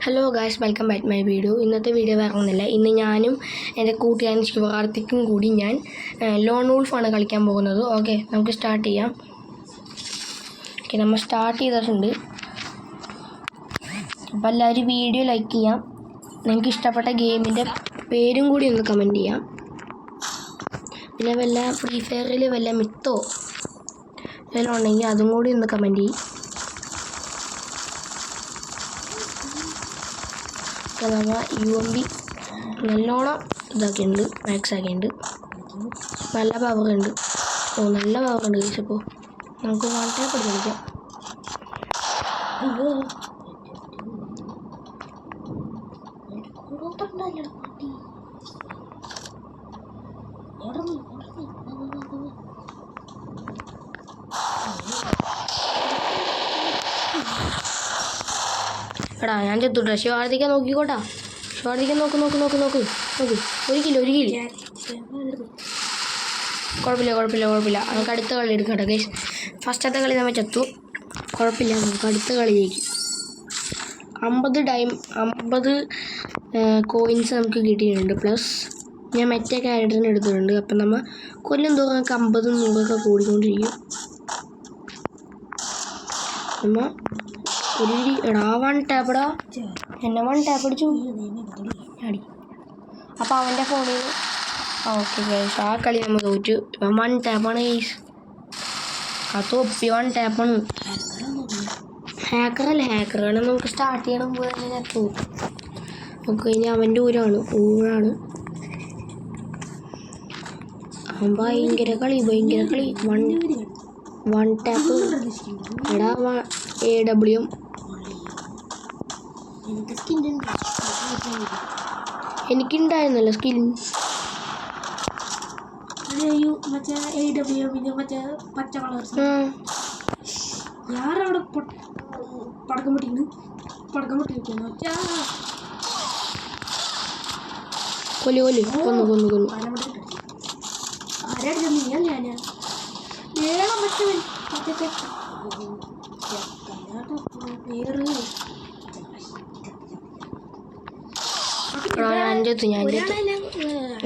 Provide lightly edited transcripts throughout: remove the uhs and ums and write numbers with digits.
Hello guys, welcome back my video. ഇന്നത്തെ video വേറൊന്നുമില്ല. ഇന്ന് ഞാനും എൻ്റെ കൂട്ടുകാരൻ ശിവകാർത്തിക്കും കൂടി ഞാൻ ലോൺ വൂൾഫാണ് കളിക്കാൻ പോകുന്നത്. ഓക്കെ, നമുക്ക് സ്റ്റാർട്ട് ചെയ്യാം. ഓക്കെ, നമ്മൾ സ്റ്റാർട്ട് ചെയ്തിട്ടുണ്ട്. അപ്പോൾ എല്ലാവരും വീഡിയോ ലൈക്ക് ചെയ്യാം. നിങ്ങൾക്ക് ഇഷ്ടപ്പെട്ട ഗെയിമിൻ്റെ പേരും കൂടി ഒന്ന് കമൻറ്റ് ചെയ്യാം. പിന്നെ വല്ല ഫ്രീ ഫയറിൽ വല്ല മിത്തോ എല്ലാം ഉണ്ടെങ്കിൽ അതും കൂടി ഒന്ന് കമൻറ്റ് ചെയ്യും. നമ്മൾ UMP നല്ലോണം ഇതാക്കിയുണ്ട്, മാക്സ് ആക്കിയുണ്ട്. നല്ല പവറുണ്ട്. നല്ല പവറുണ്ട് കഴിച്ചപ്പോൾ നമുക്ക് വളരെ പഠിക്കാം. എടാ ഞാൻ ചെത്തുട്ടാ. ശിവാർത്തിക്കാൻ നോക്കിക്കോട്ടാ. ശിവാർത്തിക്കാൻ നോക്ക്. ഒരു കിലോ കുഴപ്പമില്ല. നമുക്ക് അടുത്ത കളി എടുക്കാം കേട്ടോ ഗൈസ്. ഫസ്റ്റത്തെ കളി നമ്മൾ ചത്തു. കുഴപ്പമില്ല, നമുക്ക് അടുത്ത കളിയിലേക്ക് 50 കോയിൻസ് നമുക്ക് കിട്ടിയിട്ടുണ്ട്. പ്ലസ് ഞാൻ മറ്റേ ക്യാരക്ടറിന് എടുത്തിട്ടുണ്ട്. അപ്പം നമ്മൾ കൊല്ലം തോറും നമുക്ക് 50 100 കൂടിക്കൊണ്ടിരിക്കും. നമ്മൾ ഒരു എടാ 1 ടാപ്പടാ എന്നെ 1 ടാപ്പ് അടിച്ചു അടി. അപ്പോൾ അവൻ്റെ ഫോണിൽ ഓക്കെ ഗൈസ്, ആ കളി നമ്മൾ തോറ്റു. ഇപ്പം 1 ടാപ്പാണ് ഗൈസ്. ആ തൊപ്പി 1 ടാപ്പാണ്. ഹാക്കറാണ്. നമുക്ക് സ്റ്റാർട്ട് ചെയ്യണം പോലെ തന്നെ ഞാൻ തോറ്റും. ഓക്കെ, ഇനി അവൻ്റെ ഊരാണ്. അവൻ ഭയങ്കര കളി 1 ടാപ്പ്. എടാ AWM എനിക്കുണ്ടായിരുന്നല്ലോ സ്കിൻ. പച്ച കളർ ഞാനവിടെ പടക്കം പൊട്ടിക്കുന്നു. കൊന്നു. ആരാ ഞാനാ വേളം പറ്റവൻ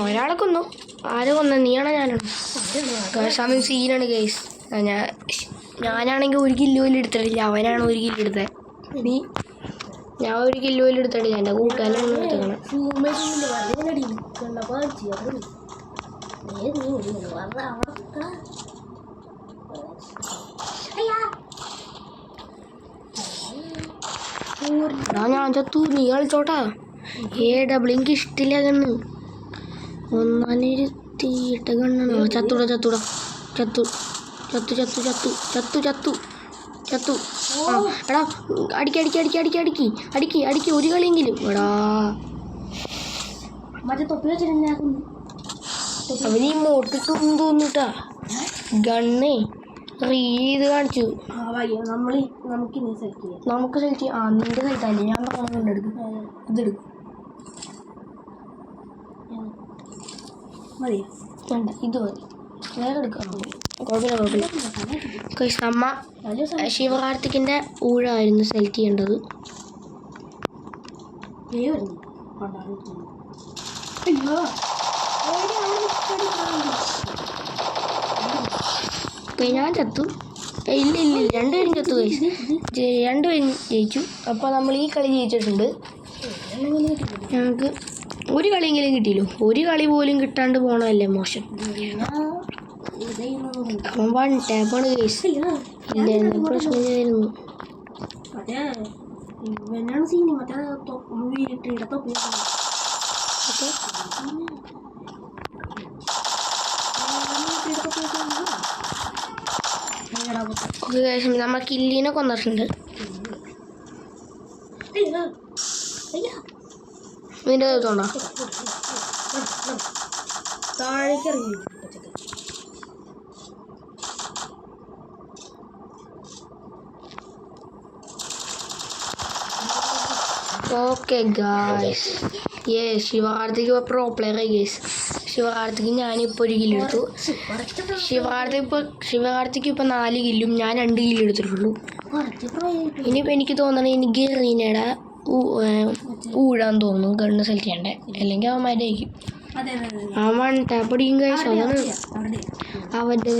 ഒരാളെ കൊന്നു. ആരെ കൊന്ന? നീയാണോ ഞാനാണോ? സമയം സീനാണ് ഗൈസ്. ഞാനാണെങ്കിൽ 1 കിലോ പോലും എടുത്തിട്ടില്ല. അവനാണ് 1 കിലോ എടുത്തത്. ഞാൻ 1 കിലോ പോലും എടുത്തിട്ടില്ല. എൻ്റെ കൂട്ടുകാരനാണ് എടുത്തേക്കണം. ഞാൻ ചത്തു. നീ കളിച്ചോട്ടാ. AW എനിക്ക് ഇഷ്ടമില്ല കണ്ണ്. ഒന്നാനൊരു തീട്ട കണ്ണാണ്. ചത്തുടാ. ചത്തു. എടാ അടിക്ക് ഒരു കളിയെങ്കിലും. എടാ അവന് ഈ മോട്ടിട്ടൊന്നും തോന്നിട്ടാ ഗണ്ണേ റീത് കാണിച്ചു. നമുക്ക് സെലക്ട് ചെയ്യാം. നിന്റെ സെലക്ടല്ലേ? ഞാൻ എടുക്കും. ഇതെടുക്കും. വേണ്ട, ഇത് മതി. വേറെ എടുക്കാം. കുഴപ്പമില്ല. നമ്മ ശിവകാർത്തിക്കിൻ്റെ ഊഴായിരുന്നു സെലക്ട് ചെയ്യേണ്ടത്. ഞാൻ ചത്തു. ഇല്ല രണ്ടുപേരും ചത്തു. രണ്ടുപേരും ജയിച്ചു. അപ്പോൾ നമ്മൾ ഈ കളി ജയിച്ചിട്ടുണ്ട്. ഞങ്ങൾക്ക് ഒരു കളിയെങ്കിലും കിട്ടിയല്ലോ. ഒരു കളി പോലും കിട്ടാണ്ട് പോകണമല്ലേ മോശം. അവൻ 1 ടാപ്പാണ് കേസ്. ഇല്ല പ്രശ്നമായിരുന്നു. നമ്മൾ കില്ലിനെ കൊന്നിട്ടുണ്ട്. നിന്റെ തോന്നോ താഴേക്കിറങ്ങി. Okay guys, Sivakarthik pro player guys. Sivakarthik ഞാനിപ്പോൾ 1 കിലോ എടുത്തു. ശിവകാർത്തിക് ഇപ്പോൾ 4 കില്ലും ഞാൻ 2 കിലോ എടുത്തിട്ടുള്ളൂ. ഇനിയിപ്പോൾ എനിക്ക് തോന്നണേ എനിക്ക് റീനയുടെ ഊഴാൻ തോന്നും ഗണ്ണ് സെലക്ട് ചെയ്യണ്ടേ, അല്ലെങ്കിൽ അവന്മാരായിരിക്കും. അതെ അതെ അതെ ആ വൺ ടാപ്പ് അടിക്കും കഴിച്ചു. അതാണ് അവിടെ അവൻ്റെ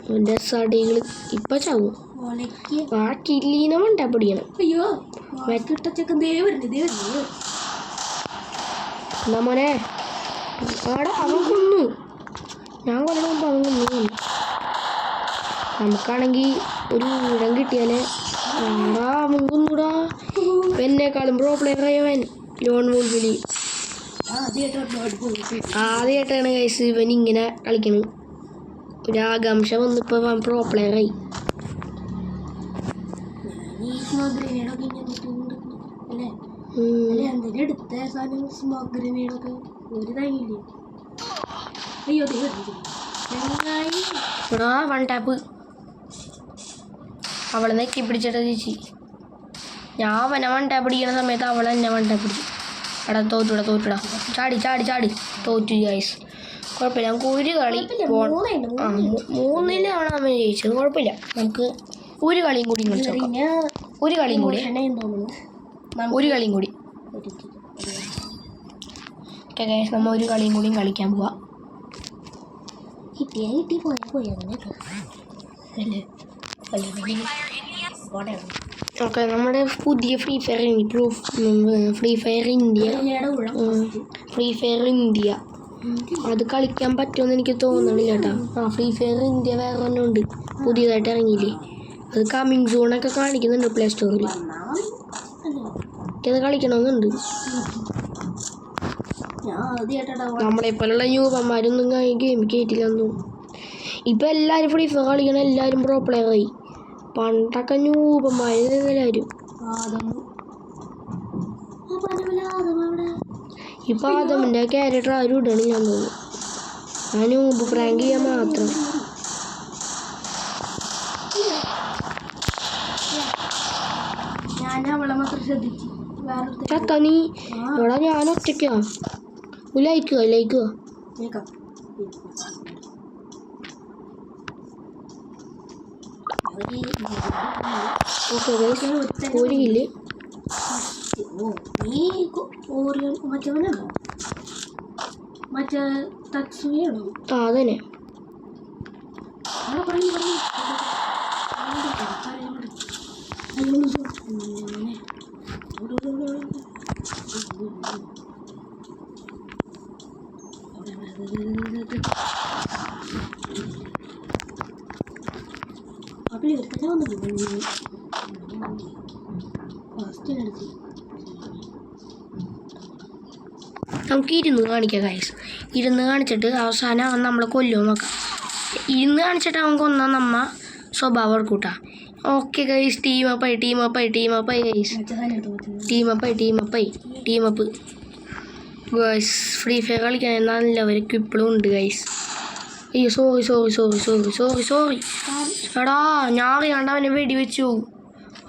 അവൻ്റെ സടികൾ ഇപ്പം ചാവും. ഒലയ്ക്ക് ആ കില്ലീനെ വൺ ടാപ്പ് അടിക്കണം. അയ്യോ കിട്ടച്ചൊക്കെ ദേ വരുന്നു എന്നാ മോനെ അവിടെ അവൻ കൊന്നു. ഞാൻ കൊല്ലം മുമ്പ് അവൻ കൊന്നു. നമുക്കാണെങ്കിൽ ഒരു ഇടം കിട്ടിയാലേ അവൻ കൊന്നൂടാ. എന്നെക്കാളും പ്രോ പ്ലെയർ ആയവൻ ലോൺ വോൾഫിൽ ആദ്യമായിട്ടാണ് കേസ് ഇവൻ ഇങ്ങനെ കളിക്കണത്. ഒരു ആകാംക്ഷ വന്നിപ്പോൾ അവൻ പ്രോ പ്ലെയറായി. എടാ വൺ ടാപ്പ് അവളെ നെക്കി പിടിച്ചിട്ടാ ചേച്ചി. ഞാൻ അവനെ വൺ ടാപ്പ് അടിക്കുന്ന സമയത്ത് അവളെ എന്നെ വൺ ടാപ്പ് പിടിച്ചു. എടാ തോറ്റുടാ ചാടി തോറ്റു ഗൈസ്. കുഴപ്പമില്ല, നമുക്ക് ഒരു കളി ആ 3-ലാണ് അവൻ ജയിച്ചത്. കുഴപ്പമില്ല, നമുക്ക് ഒരു കളിയും കൂടി കളിച്ചു. ഒരു കളിയും കൂടി ഓക്കെ ഗൈസ്, നമ്മൾ ഒരു കളിയും കൂടി കളിക്കാൻ പോവാം. ഓക്കെ, നമ്മുടെ പുതിയ ഫ്രീ ഫയർ ഇന്ത്യ അത് കളിക്കാൻ പറ്റുമെന്ന് എനിക്ക് തോന്നണില്ല കേട്ടോ. ഫ്രീ ഫയർ ഇന്ത്യ വേറെ ഒന്നും ഉണ്ട്, പുതിയതായിട്ട് ഇറങ്ങിയില്ലേ. അത് കമ്മിങ് സൂണൊക്കെ കാണിക്കുന്നുണ്ട് പ്ലേ സ്റ്റോറിൽ. അത് കളിക്കണമെന്നുണ്ട്. നമ്മളെപ്പോലുള്ള യൂപന്മാരൊന്നും ഗെയിം കയറ്റില്ലെന്ന് തോന്നുന്നു. ഇപ്പം എല്ലാവരും ഫ്രീ ഫയർ കളിക്കണം, എല്ലാവരും പ്രോ പ്ലെയറായി. പണ്ടൊക്കെ ന്യൂപന്മാരെല്ലാവരും. ഇപ്പം ആദമിൻ്റെ ക്യാരക്ടർ ആരും ഇടണില്ലാന്ന് തോന്നുന്നു. ആ ന്യൂബ് പ്രാങ്ക് ചെയ്യാൻ മാത്രം. ചത്താ നീ? എടാ ഞാൻ ഒറ്റയ്ക്കാ. ലൈക്കുക ഓക്കെ ഗൈസ്, ഒരു കില്ല്. അതന്നെ നമുക്ക് ഇരുന്ന് കാണിക്കാം ഗൈസ്. ഇരുന്ന് കാണിച്ചിട്ട് അവസാനം അവൻ നമ്മളെ കൊല്ലുമോ നോക്കാം. ഇരുന്ന് കാണിച്ചിട്ട് അവൻ കൊന്നാൽ നമ്മ സ്വഭാവം എടുക്കൂട്ടാ. ഓക്കെ ഗൈസ്, ടീമപ്പായി ഗൈസ്. Team up guys. ഫ്രീ ഫയർ കളിക്കാൻ നല്ലവരൊക്കെ ഇപ്പോഴും ഉണ്ട് ഗൈസ്. അയ്യോ സോറി. എടാ ഞാൻ അറിയാണ്ട് അവനെ വെടിവെച്ചു.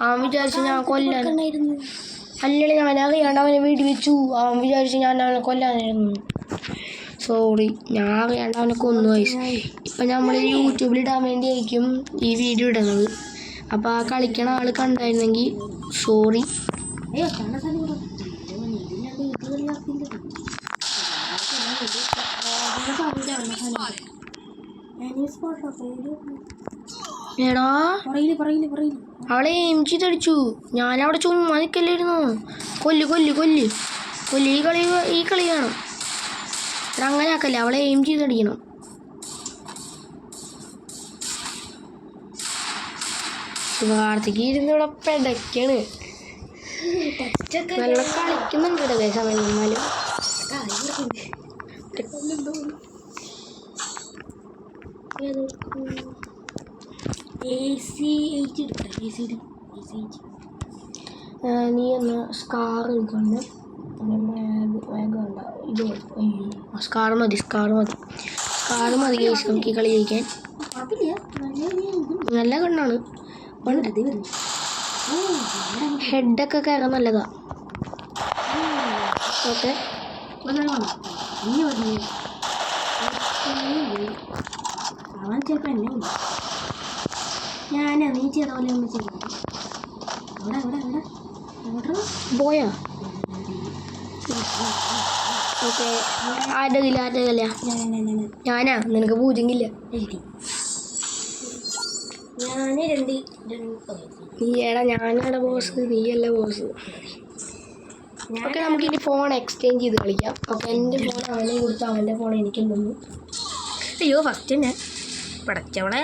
അവൻ വിചാരിച്ചു ഞാൻ കൊല്ലാൻ. അല്ലല്ലേ, ഞാൻ അറിയാണ്ട് അവനെ വെടിവെച്ചു. അവൻ വിചാരിച്ചു ഞാൻ അവനെ കൊല്ലാനായിരുന്നു. സോറി, ഞാൻ അറിയാണ്ട് അവനെ കൊന്നു ഗൈസ്. ഇപ്പം നമ്മൾ യൂട്യൂബിലിടാൻ വേണ്ടിയായിരിക്കും ഈ വീഡിയോ ഇടുന്നത്. അപ്പോൾ ആ കളിക്കണ ആൾ കണ്ടായിരുന്നെങ്കിൽ സോറി. എടാ അവളെ എം ജി തടിച്ചു. ഞാനവിടെ ചുമ്മാ നിൽക്കല്ലായിരുന്നു. കൊല്ല് ഈ കളി വേണം. എടാ അങ്ങനെ ആക്കല്ലേ, അവളെ എം ജി തടിക്കണം. ശിവാർത്തിക്ക് ഇരുന്ന് ഇവിടെ പെടക്കാണ്. നല്ല കളിക്കുന്നുണ്ട് അതേ സമയം. എന്നാലും നീ എന്നാ സ്കാർ എടുക്കണ്ട്. ഇത് സ്കാർ മതി കേസ്. നമുക്ക് ഈ കളി ജയിക്കാൻ. നല്ല കണ്ണാണ്. ഹെഡൊക്കെ കയറാൻ നല്ലതാ. ഓക്കെ, അവൻ ചിലപ്പോൾ എന്നെ ഞാനാ നീ ചെയ്ത പോലെ ഒന്ന് ചെയ്തു. അവിടെ പോയാ ഓക്കെ ആരുടെ കയ്യില്ല ഞാനാ നിനക്ക് പൂജ്യമില്ല നീ ഏടാ ഞാനാടെ ബോസ് നീയല്ല ബോസ് ഓക്കെ നമുക്കിനി ഫോൺ എക്സ്ചേഞ്ച് ചെയ്ത് കളിക്കാം ഓക്കെ എൻ്റെ ഫോൺ അവനെ കൊടുത്ത് അവൻ്റെ ഫോൺ എനിക്ക് തന്നു അയ്യോ ഫസ്റ്റ് തന്നെ പടച്ചവളെ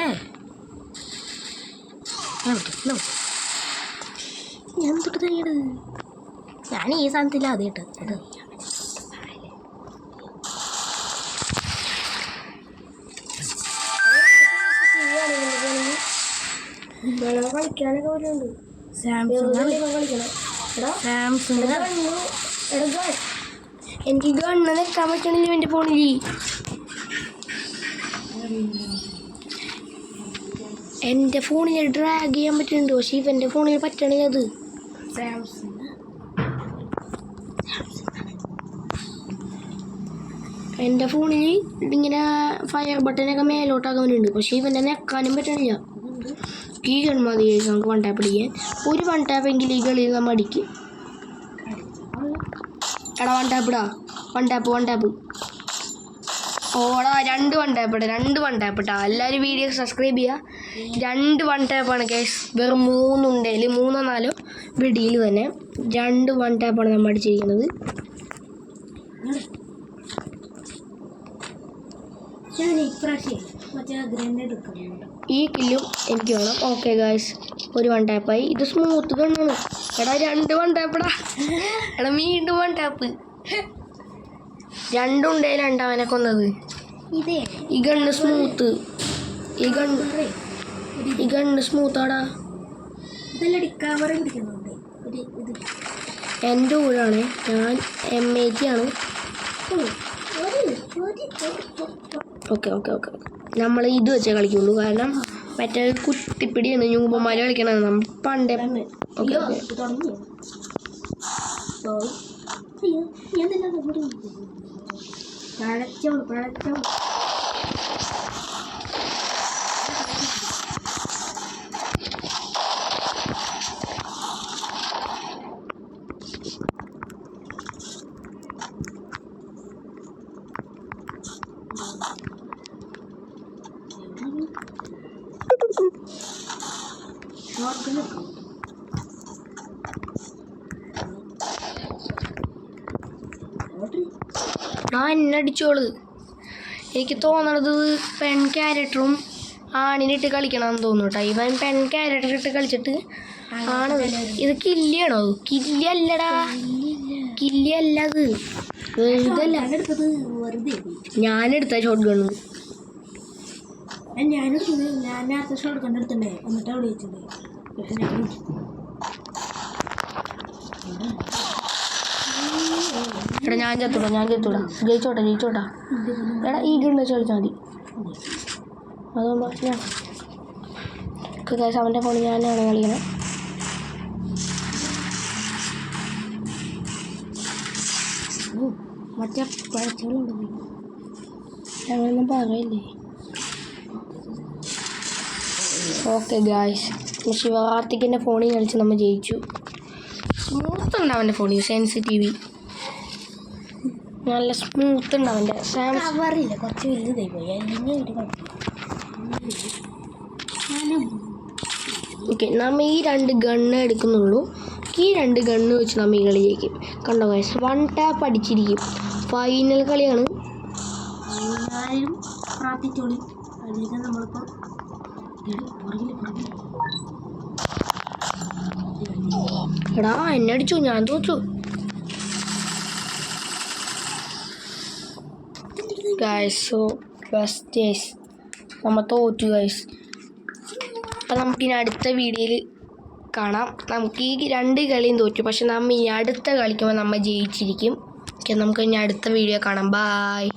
ഞാൻ തൊട്ട് തന്നെയാണ് ഞാൻ ഈ സാധനത്തില്ല അത് കേട്ടോ അത് കളിക്കാനൊക്കെ വരുന്നുണ്ട് സാംസങ് എനിക്ക് ഗണ്ണ് നിൽക്കാൻ പറ്റണില്ല എൻ്റെ ഫോണിൽ എൻ്റെ ഫോണിൽ ഡ്രാഗ് ചെയ്യാൻ പറ്റുന്നുണ്ട് പക്ഷേ ഇവൻ്റെ ഫോണിൽ പറ്റണില്ല അത് സാംസങ് എൻ്റെ ഫോണിൽ ഇങ്ങനെ ഫയർ ബട്ടനൊക്കെ മേലോട്ടാക്കാനുണ്ട് പക്ഷേ ഇവൻ്റെ നെക്കാനും പറ്റണില്ല ഈ ഗൺ മതി നമുക്ക് വൺ ടാപ്പ് അടിക്കാൻ ഒരു വൺ ടാപ്പ് എങ്കിലും ഈ കളിയിൽ നമ്മൾ അടിക്കും എടാ വൺ ടാപ്പ് ഓടാ രണ്ട് വൺ ടാപ്പ് ഇട്ടാ എല്ലാവരും വീഡിയോ സബ്സ്ക്രൈബ് ചെയ്യുക 2 വൺ ടാപ്പാണ് കേസ് വെറും 3 ഉണ്ടെങ്കിൽ 3 4 വെടിയിൽ തന്നെ 2 വൺ ടാപ്പാണ് നമ്മൾ അടിച്ചിരിക്കുന്നത് ഞാൻ ഇപ്രാവശ്യം മറ്റേ ഗ്രനേഡ് എടുക്കുന്നുണ്ട് ഈ കില്ലും എനിക്ക് വേണം ഓക്കെ ഗായ്സ് ഒരു വൺ ടാപ്പായി ഇത് സ്മൂത്ത് ഗണ്ണാണ് എടാ 2 വൺ ടാപ്പടാ എടാ വീണ്ടും വൺ ടാപ്പ് 2 ഉണ്ടേ 2 അവനെ കൊന്നത് ഇതേ ഈ ഗണ്ണ് സ്മൂത്ത് ഈ ഗണ്ണ് സ്മൂത്താടാ ഇതെല്ലാം ക്യാമറ പിടിക്കുന്നുണ്ട് ഒരു ഇത് എൻ്റെ ഊഴാണ് ഞാൻ M80 ആണ് ഓക്കെ നമ്മൾ ഇത് വെച്ചേ കളിക്കുള്ളൂ കാരണം മറ്റേ കുത്തിപ്പിടിയാണ് ഞൂമ്പന്മാർ കളിക്കണത് നമ്മൾ പണ്ടേ ഓക്കെ എന്നടിച്ചോള് എനിക്ക് തോന്നണത് പെൺ ക്യാരക്ടറും ആണിനിട്ട് കളിക്കണമെന്ന് തോന്നുന്നു കേട്ടോ ഇവൻ പെൺ ക്യാരക്ടർ ഇട്ട് കളിച്ചിട്ട് ആണ് ഇത് കില്ലിയാണോ കില്ലല്ലടാ കില്ലല്ല അത് ഇതല്ല ഞാനെടുത്ത ഷോട്ട് ഗണ്ണ് ഞാനെടുത്തത് ഞാൻ നേരത്തെ ഷോട്ട് കണ്ടെടുത്തിട്ടുണ്ടേ എന്നിട്ട് അവിടെ വെച്ചത് എടാ ഞാൻ ചത്തൂടാ ജയിച്ചോട്ടാ എടാ ഈ ഗണ്ണ് വെച്ച് കളിച്ചാൽ മതി അതുകൊണ്ട് ഞാൻ അവൻ്റെ ഫോണിൽ ഞാനാണ് കളിക്കണേ മറ്റേ പഴച്ചുകളുണ്ട് ഞങ്ങളൊന്നും പറയില്ലേ ഓക്കെ ഗായ്സ് ശിവകാർത്തിക്കിൻ്റെ ഫോണിൽ കളിച്ച് നമ്മൾ ജയിച്ചു സ്മൂത്ത് ഉണ്ട് അവൻ്റെ ഫോണിൽ സെൻസിറ്റീവ് നല്ല സ്മൂത്ത് ഉണ്ട് അവൻ്റെ കവറില്ല കുറച്ച് വലുതായി പോയി അല്ലെങ്കിൽ ഒരു ഓക്കെ നമ്മൾ ഈ 2 ഗണ്ണ് എടുക്കുന്നുള്ളൂ ഈ 2 ഗണ്ണ് വെച്ച് നമ്മൾ ഈ കളി ജയിക്കും കണ്ടോ ഗൈസ് വൺ ടാപ്പ് അടിച്ചിരിക്കും ഫൈനൽ കളിയാണ് എല്ലാവരും പ്രാർത്ഥിച്ചോളി അല്ലെങ്കിൽ നമ്മളിപ്പോൾ എടാ എന്നെ അടിച്ചു ഞാൻ തോച്ചു ഗൈസ് സോ ഫസ്റ്റ് നമ്മൾ തോറ്റു ഗൈസ് അപ്പം നമുക്കിനി അടുത്ത വീഡിയോയിൽ കാണാം നമുക്ക് ഈ 2 കളിയും തോറ്റു പക്ഷെ നമ്മൾ ഇനി അടുത്ത കളിക്കുമ്പോൾ നമ്മൾ ജയിച്ചിരിക്കും ഓക്കെ നമുക്ക് ഇനി അടുത്ത വീഡിയോ കാണാം ബായ്